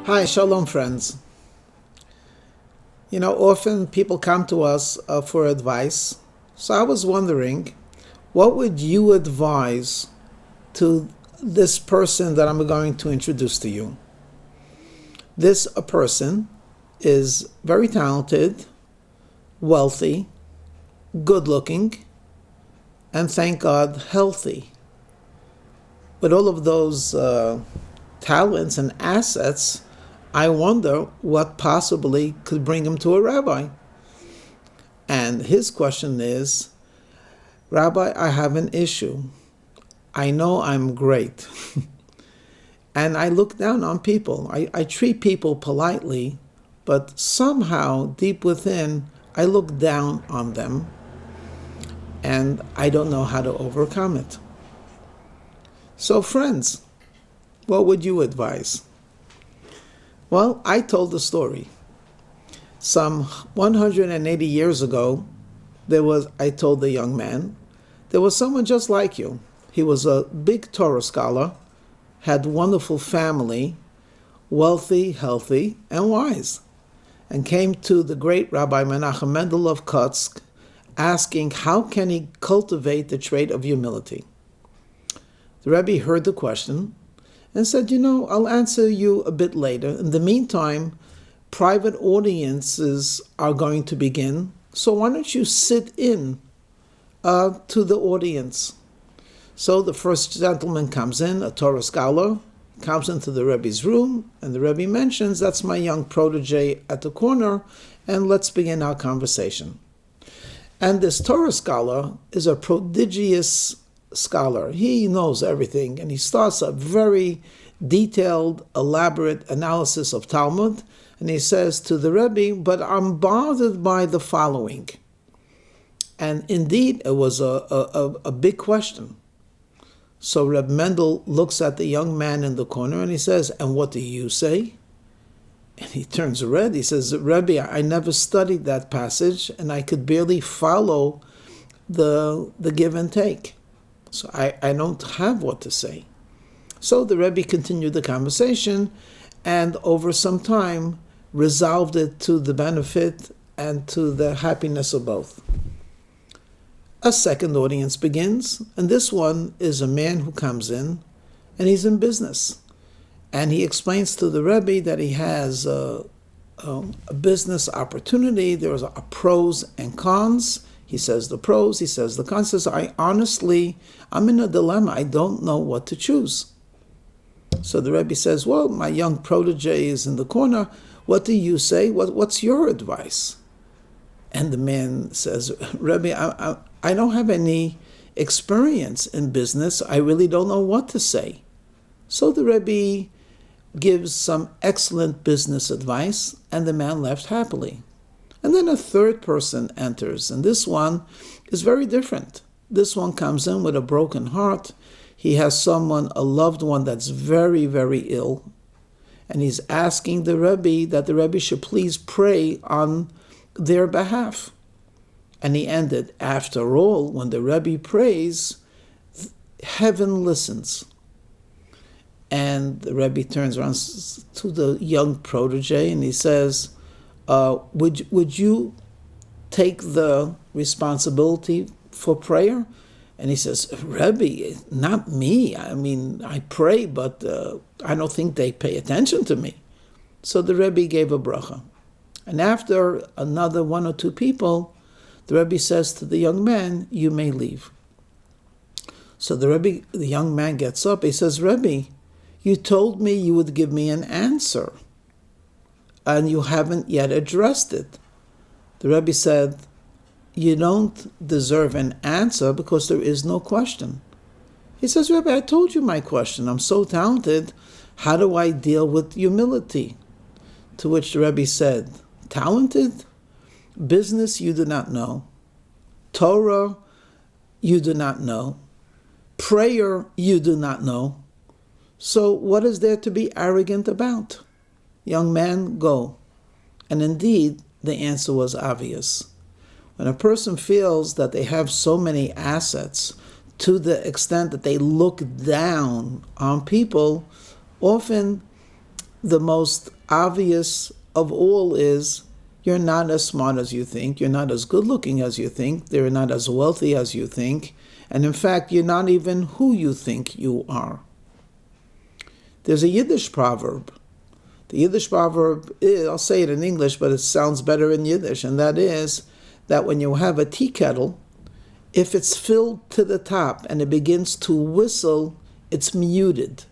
Hi, shalom friends. Often people come to us for advice. So I was wondering, what would you advise to this person that I'm going to introduce to you? This person is very talented, wealthy, good-looking, and thank God, healthy. With all of those talents and assets, I wonder what possibly could bring him to a rabbi. And his question is, Rabbi, I have an issue. I know I'm great. And I look down on people. I treat people politely, but somehow deep within, I look down on them. And I don't know how to overcome it. So friends, what would you advise? Well, I told the story. Some 180 years ago, I told the young man, there was someone just like you. He was a big Torah scholar, had wonderful family, wealthy, healthy, and wise, and came to the great Rabbi Menachem Mendel of Kotsk, asking how can he cultivate the trait of humility. The Rebbe heard the question and said, I'll answer you a bit later. In the meantime, private audiences are going to begin, so why don't you sit in to the audience? So the first gentleman comes in, a Torah scholar, comes into the Rebbe's room, and the Rebbe mentions, that's my young protege at the corner, and let's begin our conversation. And this Torah scholar is a prodigious scholar. He knows everything, and he starts a very detailed, elaborate analysis of Talmud, and he says to the Rebbe, but I'm bothered by the following. And indeed, it was a big question. So Reb Mendel looks at the young man in the corner, and he says, and what do you say? And he turns red. He says, Rebbe, I never studied that passage, and I could barely follow the give and take. So I don't have what to say. So the Rebbe continued the conversation and over some time resolved it to the benefit and to the happiness of both. A second audience begins, and this one is a man who comes in and he's in business. And he explains to the Rebbe that he has a business opportunity. There's a pros and cons. He says the pros, he says the cons. He says, I'm in a dilemma. I don't know what to choose. So the Rebbe says, well, my young protege is in the corner. What do you say? What's your advice? And the man says, Rebbe, I don't have any experience in business. I really don't know what to say. So the Rebbe gives some excellent business advice, and the man left happily. And then a third person enters, and this one is very different. This one comes in with a broken heart. He has a loved one that's very, very ill, and he's asking the Rebbe that the Rebbe should please pray on their behalf. And he ended, after all, when the Rebbe prays, heaven listens. And the Rebbe turns around to the young protege and he says, would you take the responsibility for prayer? And he says, Rebbe, not me. I mean, I pray, but I don't think they pay attention to me. So the Rebbe gave a bracha. And after another one or two people, the Rebbe says to the young man, you may leave. So the young man gets up. He says, Rebbe, you told me you would give me an answer, and you haven't yet addressed it. The Rebbe said, you don't deserve an answer because there is no question. He says, Rebbe, I told you my question. I'm so talented. How do I deal with humility? To which the Rebbe said, talented? Business you do not know. Torah you do not know. Prayer you do not know. So what is there to be arrogant about? Young man, go. And indeed, the answer was obvious. When a person feels that they have so many assets to the extent that they look down on people, often The most obvious of all is you're not as smart as you think, you're not as good looking as you think, you're not as wealthy as you think, and in fact, you're not even who you think you are. There's a Yiddish proverb. The Yiddish proverb is, I'll say it in English, but it sounds better in Yiddish, and that is that when you have a tea kettle, if it's filled to the top and it begins to whistle, it's muted.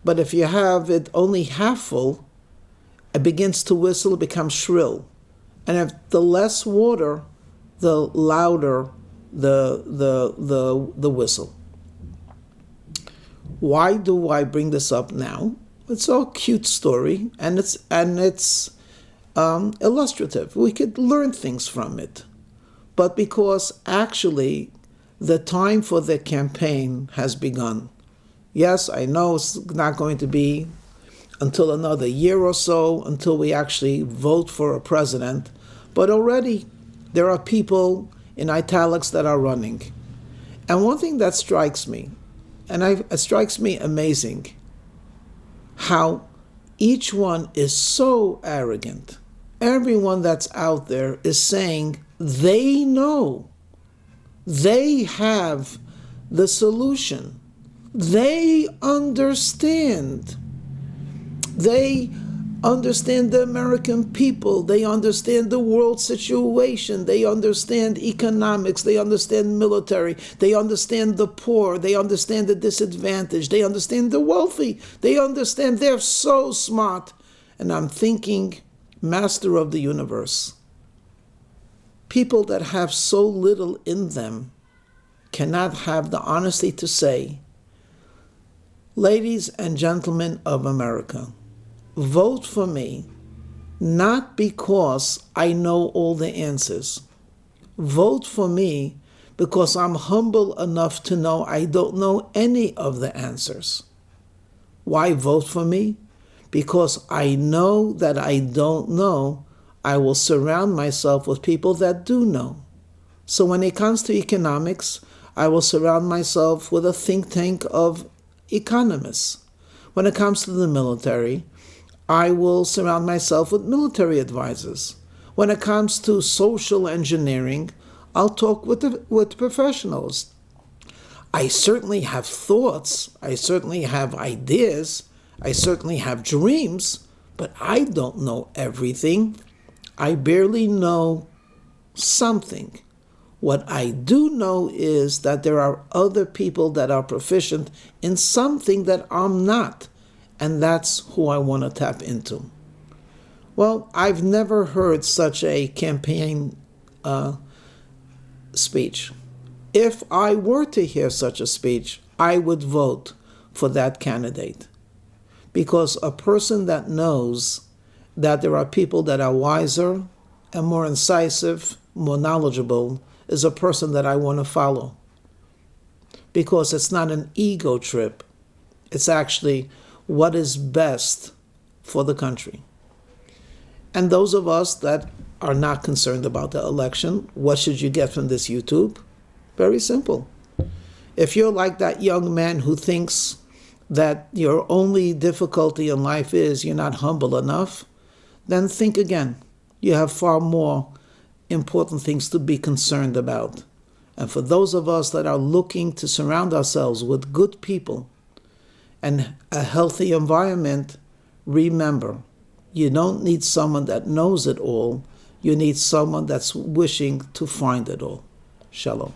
But if you have it only half full, it begins to whistle, it becomes shrill. And if the less water, the louder the whistle. Why do I bring this up now? It's a cute story, and it's illustrative. We could learn things from it. But because actually the time for the campaign has begun. Yes, I know it's not going to be until another year or so until we actually vote for a president, but already there are people in italics that are running. And one thing that strikes me, it strikes me amazing, how each one is so arrogant. Everyone that's out there is saying they know, they have the solution, they understand. They understand the American people, they understand the world situation, they understand economics, they understand military, they understand the poor, they understand the disadvantaged, they understand the wealthy, they're so smart. And I'm thinking, Master of the universe, people that have so little in them cannot have the honesty to say, ladies and gentlemen of America, vote for me, not because I know all the answers. Vote for me because I'm humble enough to know I don't know any of the answers. Why vote for me? Because I know that I don't know. I will surround myself with people that do know. So when it comes to economics, I will surround myself with a think tank of economists. When it comes to the military, I will surround myself with military advisors. When it comes to social engineering, I'll talk with professionals. I certainly have thoughts, I certainly have ideas, I certainly have dreams, but I don't know everything. I barely know something. What I do know is that there are other people that are proficient in something that I'm not. And that's who I want to tap into. Well, I've never heard such a campaign speech. If I were to hear such a speech, I would vote for that candidate. Because a person that knows that there are people that are wiser and more incisive, more knowledgeable, is a person that I want to follow. Because it's not an ego trip. It's actually what is best for the country. And those of us that are not concerned about the election, what should you get from this YouTube? Very simple. If you're like that young man who thinks that your only difficulty in life is you're not humble enough, then think again. You have far more important things to be concerned about. And for those of us that are looking to surround ourselves with good people and a healthy environment, remember, you don't need someone that knows it all. You need someone that's wishing to find it all. Shalom.